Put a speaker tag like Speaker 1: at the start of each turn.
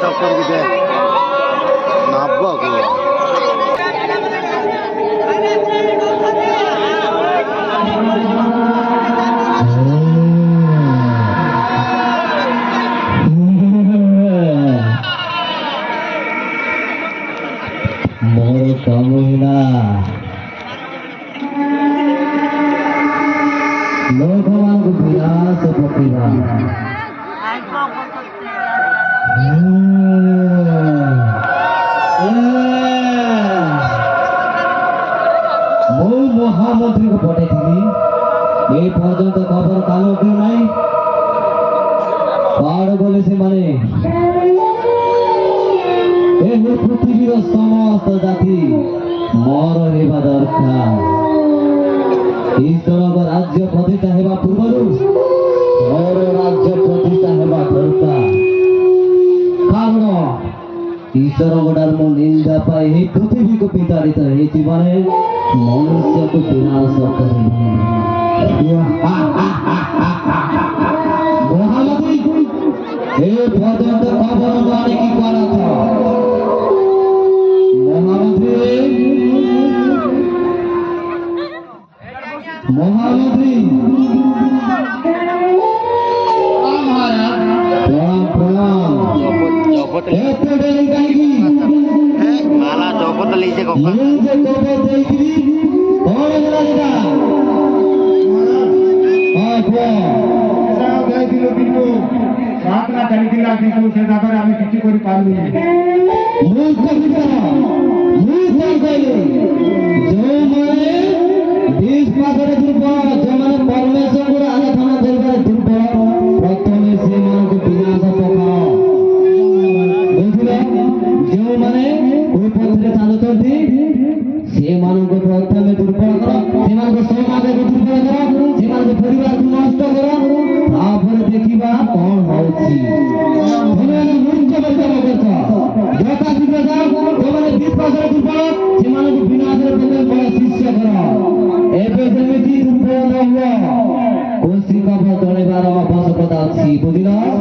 Speaker 1: सब करके दे नाब्बा को
Speaker 2: मोर कामना लोकमान विलास प्रतिभा मो महामंत्री को पठाई ए पर्यंत खबर कालो क्यों नहीं पाड़ बोले से माने पृथ्वीर समस्त जाति मर हेबा दरकार ईश्वर राज्य प्रतिष्ठा हेबा पूर्व मोर राज्य प्रतिष्ठा हेबा दरकार कारण ईश्वर गोटार मो निंदा पाए हे पृथ्वी को पिताड़ित हे जीवने मनुष्य को विनाश करे महामंत्री हे पर्यंत खबर माने की करा था महामंत्री
Speaker 1: माला जपत लीजिए
Speaker 3: प्रार्थना चलता से जाकर आम किसी कर
Speaker 2: दुर्बल जो परमेश्वर को आराधना कर दुर्बल प्रथम से विनाश पकाओ बुझे जो मैंने पथरे चलुंट से प्रथम दुर्बल कर समाज को दुर्बल कर परिवार को नष्ट कर देखा कौन विश्वास दुर्बल से विनाश बड़ शिष्य कर कोशिका जड़ेबार आवश्यकता अच्छी बुझल